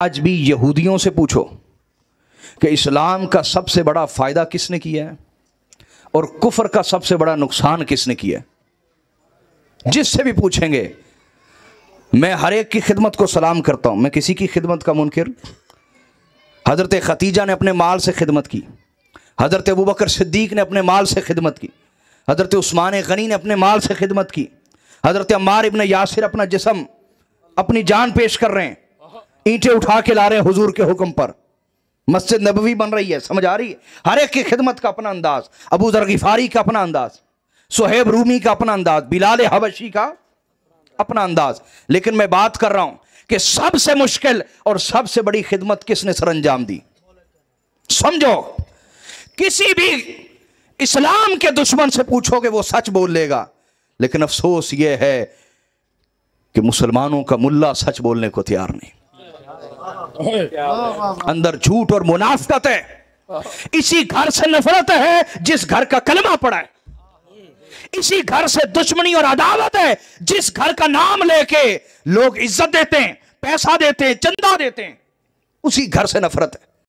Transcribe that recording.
आज भी यहूदियों से पूछो कि इस्लाम का सबसे बड़ा फ़ायदा किसने किया है और कुफर का सबसे बड़ा नुकसान किसने किया है। जिससे भी पूछेंगे, मैं हर एक की खिदमत को सलाम करता हूँ, मैं किसी की खिदमत का मुनकिर। हज़रत खतीजा ने अपने माल से खिदमत की, हज़रत अबू बकर सिद्दीक ने अपने माल से खिदमत की, हज़रत उस्मान गनी ने अपने माल से खिदमत की, हज़रत अम्मार इब्न यासिर अपना जिस्म अपनी जान पेश कर रहे हैं, ईंटें उठा के ला रहे हैं हुजूर के हुक्म पर, मस्जिद नबवी बन रही है। समझ आ रही है? हर एक की खिदमत का अपना अंदाज, अबू ज़र गिफारी का अपना अंदाज, सुहैब रूमी का अपना अंदाज, बिलाल हबशी का अपना अंदाज। लेकिन मैं बात कर रहा हूं कि सबसे मुश्किल और सबसे बड़ी खिदमत किसने सर अंजाम दी। समझो, किसी भी इस्लाम के दुश्मन से पूछोगे वो सच बोल लेगा, लेकिन अफसोस यह है कि मुसलमानों का मुल्ला सच बोलने को तैयार नहीं। अंदर झूठ और मुनाफिकत है। इसी घर से नफरत है जिस घर का कलमा पड़ा है। इसी घर से दुश्मनी और अदावत है जिस घर का नाम लेके लोग इज्जत देते हैं, पैसा देते हैं, चंदा देते हैं। उसी घर से नफरत है।